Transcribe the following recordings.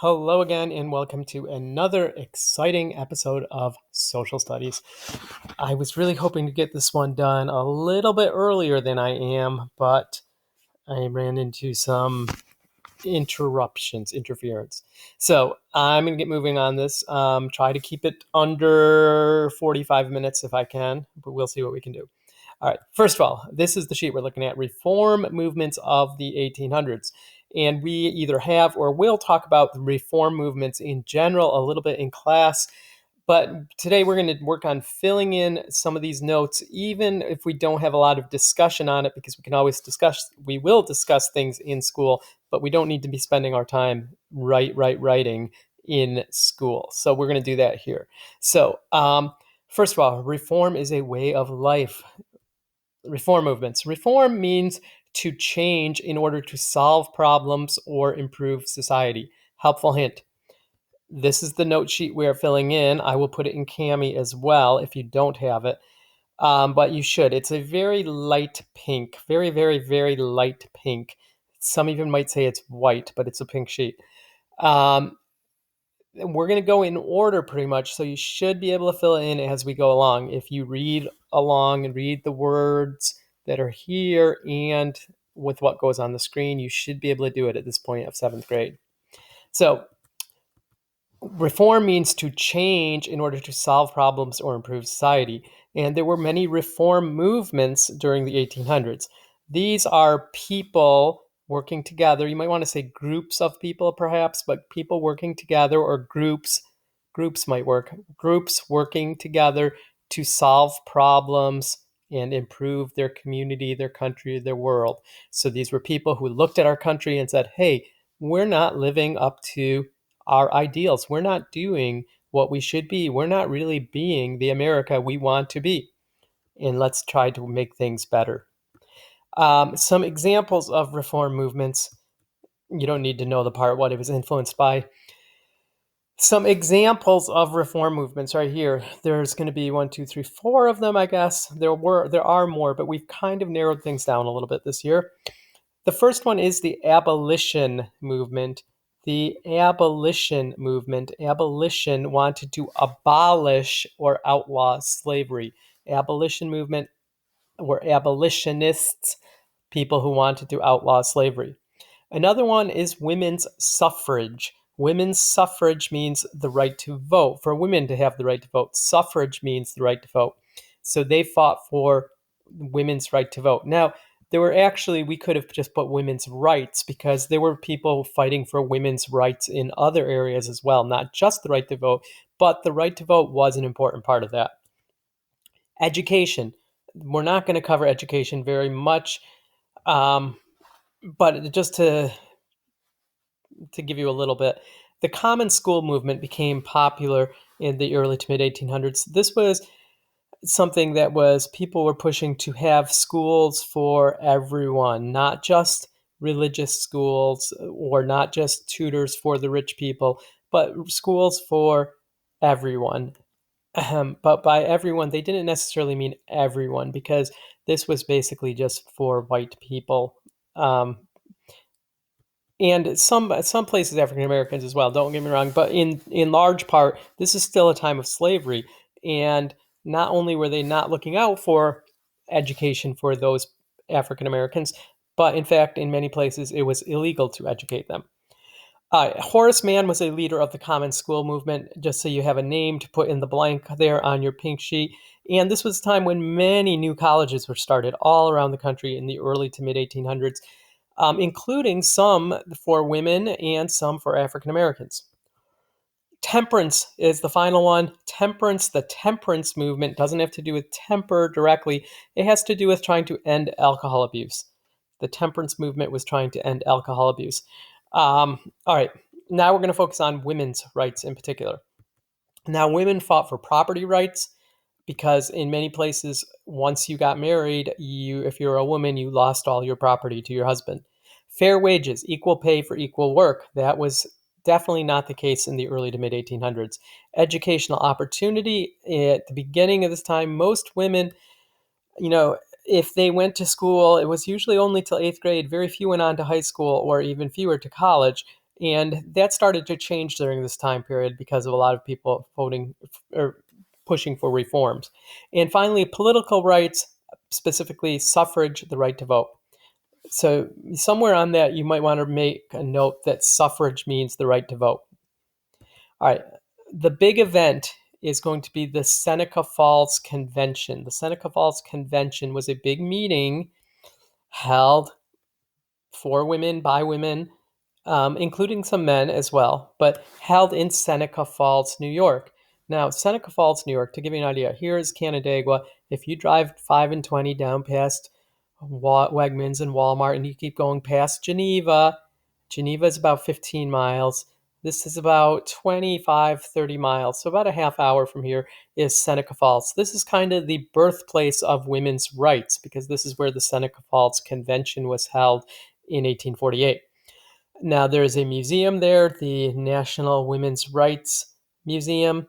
Hello again, and welcome to another exciting episode of Social Studies. I was really hoping to get this one done a little bit earlier than I am, but I ran into some interference. So I'm going to get moving on this. Try to keep it under 45 minutes if I can, but we'll see what we can do. All right, first of all, this is the sheet we're looking at, reform movements of the 1800s. And we either have or will talk about the reform movements in general a little bit in class. But today we're going to work on filling in some of these notes, even if we don't have a lot of discussion on it, because we will discuss things in school, but we don't need to be spending our time writing in school. So we're going to do that here. So first of all, reform is a way of life. Reform movements. Reform means to change in order to solve problems or improve society. Helpful hint. This is the note sheet we are filling in. I will put it in Cami as well if you don't have it, but you should. It's a very light pink, very, very, very light pink. Some even might say it's white, but it's a pink sheet. We're going to go in order pretty much, so you should be able to fill it in as we go along. If you read along and read the words that are here and with what goes on the screen, you should be able to do it at this point of 7th grade. So reform means to change in order to solve problems or improve society. And there were many reform movements during the 1800s. These are people working together. You might want to say groups of people perhaps, but people working together, or groups might work. Groups working together to solve problems and improve their community, their country, their world. So these were people who looked at our country and said, hey, we're not living up to our ideals. We're not doing what we should be. We're not really being the America we want to be. And let's try to make things better. Some examples of reform movements. You don't need to know the part what it was influenced by. Some examples of reform movements right here. There's going to be 1, 2, 3, 4 of them, I guess. There are more, but we've kind of narrowed things down a little bit this year. The first one is the abolition movement. The abolition movement. Abolition wanted to abolish or outlaw slavery. Abolition movement were abolitionists, people who wanted to outlaw slavery. Another one is women's suffrage. Women's suffrage means the right to vote, for women to have the right to vote. Suffrage means the right to vote. So they fought for women's right to vote. Now, we could have just put women's rights, because there were people fighting for women's rights in other areas as well, not just the right to vote, but the right to vote was an important part of that. Education. We're not going to cover education very much, but just to give you a little bit, the common school movement became popular in the early to mid 1800s. This was something that people were pushing to have schools for everyone, not just religious schools or not just tutors for the rich people, but schools for everyone. But by everyone, they didn't necessarily mean everyone, because this was basically just for white people. And some places African Americans as well, don't get me wrong, but in large part, this is still a time of slavery. And not only were they not looking out for education for those African Americans, but in fact, in many places, it was illegal to educate them. Horace Mann was a leader of the Common School movement, just so you have a name to put in the blank there on your pink sheet. And this was a time when many new colleges were started all around the country in the early to mid 1800s. Including some for women and some for African Americans. Temperance is the final one. The temperance movement doesn't have to do with temper directly. It has to do with trying to end alcohol abuse. The temperance movement was trying to end alcohol abuse. All right, now we're going to focus on women's rights in particular. Now, women fought for property rights, because in many places, once you got married, if you're a woman, you lost all your property to your husband. Fair wages, equal pay for equal work. That was definitely not the case in the early to mid 1800s. Educational opportunity at the beginning of this time, most women, if they went to school, it was usually only till 8th grade. Very few went on to high school, or even fewer to college. And that started to change during this time period because of a lot of people voting or pushing for reforms. And finally, political rights, specifically suffrage, the right to vote. So somewhere on that, you might want to make a note that suffrage means the right to vote. All right. The big event is going to be the Seneca Falls Convention. The Seneca Falls Convention was a big meeting held for women, by women, including some men as well, but held in Seneca Falls, New York. Now, Seneca Falls, New York, to give you an idea, here is Canandaigua. If you drive 5 and 20 down past Wegmans and Walmart and you keep going past Geneva, Geneva is about 15 miles. This is about 25, 30 miles. So about a half hour from here is Seneca Falls. This is kind of the birthplace of women's rights because this is where the Seneca Falls Convention was held in 1848. Now, there is a museum there, the National Women's Rights Museum,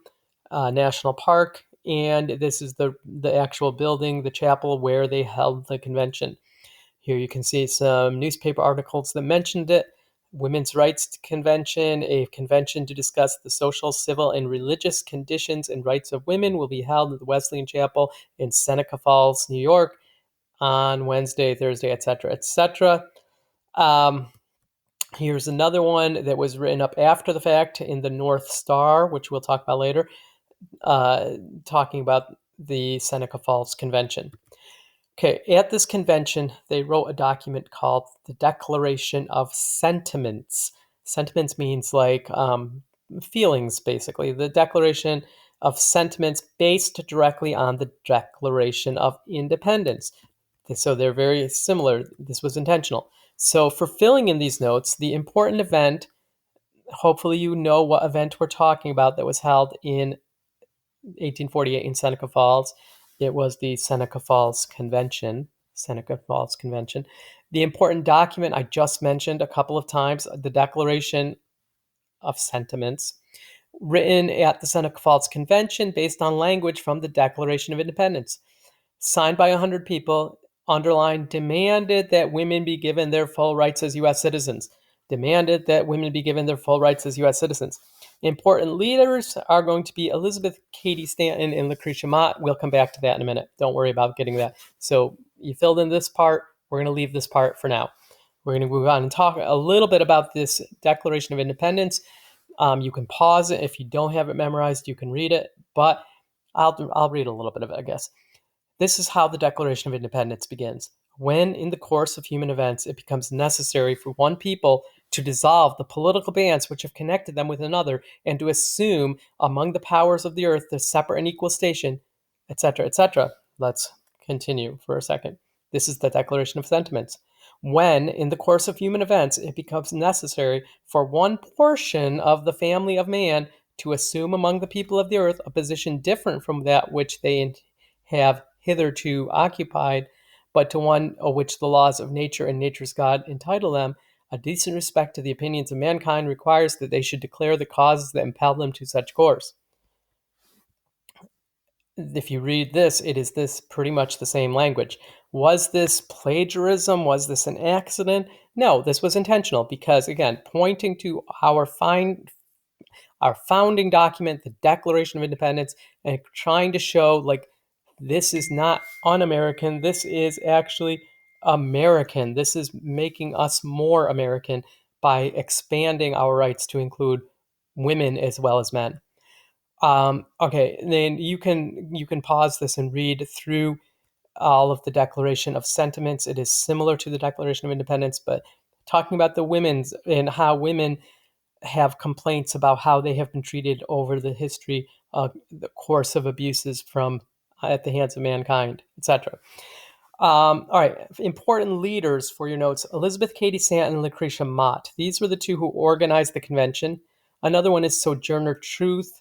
National Park, and this is the actual building, the chapel where they held the convention. Here you can see some newspaper articles that mentioned it. Women's Rights Convention, a convention to discuss the social, civil, and religious conditions and rights of women, will be held at the Wesleyan Chapel in Seneca Falls, New York, on Wednesday, Thursday, etc., etc. Here's another one that was written up after the fact in the North Star, which we'll talk about later, talking about the Seneca Falls Convention. Okay, at this convention, they wrote a document called the Declaration of Sentiments. Sentiments means like feelings, basically. The Declaration of Sentiments based directly on the Declaration of Independence. So they're very similar. This was intentional. So for filling in these notes, the important event, hopefully you know what event we're talking about that was held in 1848 in Seneca Falls. It was the Seneca Falls Convention. Seneca Falls Convention. The important document I just mentioned a couple of times, the Declaration of Sentiments, written at the Seneca Falls Convention based on language from the Declaration of Independence, signed by 100 people, underlined, demanded that women be given their full rights as U.S. citizens. Demanded that women be given their full rights as U.S. citizens. Important leaders are going to be Elizabeth Cady Stanton and Lucretia Mott. We'll come back to that in a minute. Don't worry about getting that. So you filled in this part. We're going to leave this part for now. We're going to move on and talk a little bit about this Declaration of Independence. You can pause it. If you don't have it memorized, you can read it. But I'll read a little bit of it, I guess. This is how the Declaration of Independence begins. When, in the course of human events, it becomes necessary for one people to dissolve the political bands which have connected them with another, and to assume among the powers of the earth their separate and equal station, etc., etc. Let's continue for a second. This is the Declaration of Sentiments. When, in the course of human events, it becomes necessary for one portion of the family of man to assume among the people of the earth a position different from that which they have hitherto occupied, but to one of which the laws of nature and nature's God entitle them, a decent respect to the opinions of mankind requires that they should declare the causes that impel them to such course. If you read this, it is this pretty much the same language. Was this plagiarism? Was this an accident? No, this was intentional because, again, pointing to our founding document, the Declaration of Independence, and trying to show like this is not un-American. This is actually American. This is making us more American by expanding our rights to include women as well as men. Okay, then you can pause this and read through all of the Declaration of Sentiments. It is similar to the Declaration of Independence, but talking about the women's and how women have complaints about how they have been treated over the history of the course of abuses from at the hands of mankind, etc. All right, important leaders for your notes: Elizabeth Cady Stanton and Lucretia Mott. These were the two who organized the convention. Another one is Sojourner Truth.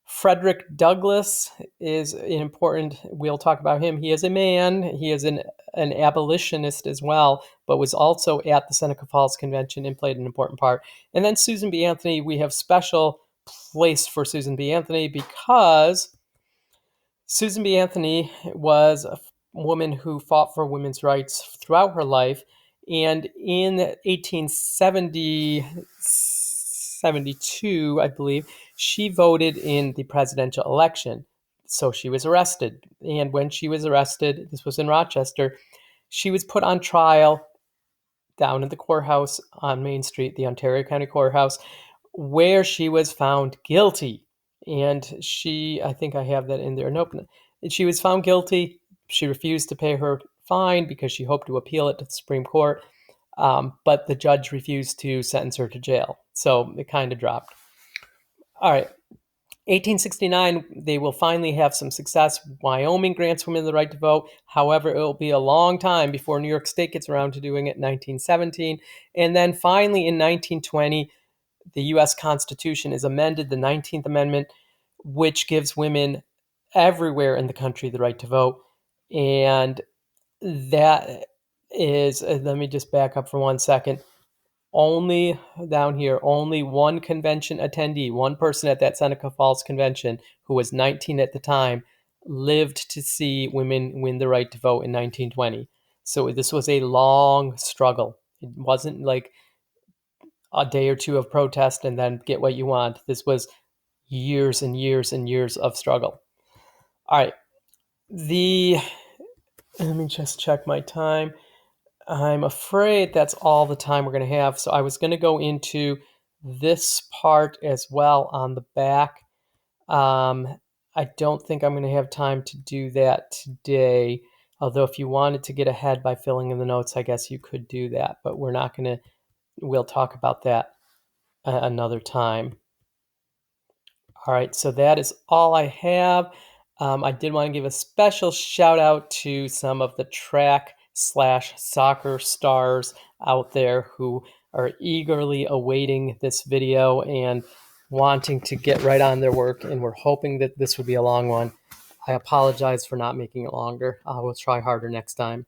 Frederick Douglass is important. We'll talk about him. He is a man. He is an abolitionist as well, but was also at the Seneca Falls Convention and played an important part. And then Susan B. Anthony, we have special place for Susan B. Anthony because Susan B. Anthony was a woman who fought for women's rights throughout her life, And in 1872, I believe, she voted in the presidential election. So she was arrested. And when she was arrested, this was in Rochester, she was put on trial down at the courthouse on Main Street, the Ontario County Courthouse, where she was found guilty. And I think I have that in there. Nope. She was found guilty. She refused to pay her fine because she hoped to appeal it to the Supreme Court. But the judge refused to sentence her to jail. So it kind of dropped. All right. 1869, they will finally have some success. Wyoming grants women the right to vote. However, it will be a long time before New York State gets around to doing it in 1917. And then finally in 1920, the U.S. Constitution is amended, the 19th Amendment, which gives women everywhere in the country the right to vote. And that is, let me just back up for 1 second. Only down here, only one convention attendee, one person at that Seneca Falls convention who was 19 at the time, lived to see women win the right to vote in 1920. So this was a long struggle. It wasn't like a day or two of protest and then get what you want. This was years and years and years of struggle. All right. Let me just check my time. I'm afraid that's all the time we're going to have. So I was going to go into this part as well on the back. I don't think I'm going to have time to do that today. Although if you wanted to get ahead by filling in the notes, I guess you could do that. But we're not going to, we'll talk about that another time. All right, so that is all I have. I did want to give a special shout out to some of the track/soccer stars out there who are eagerly awaiting this video and wanting to get right on their work, and we're hoping that this would be a long one. I apologize for not making it longer. I will try harder next time.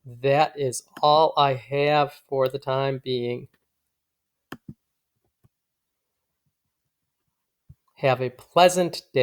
That is all I have for the time being. Have a pleasant day.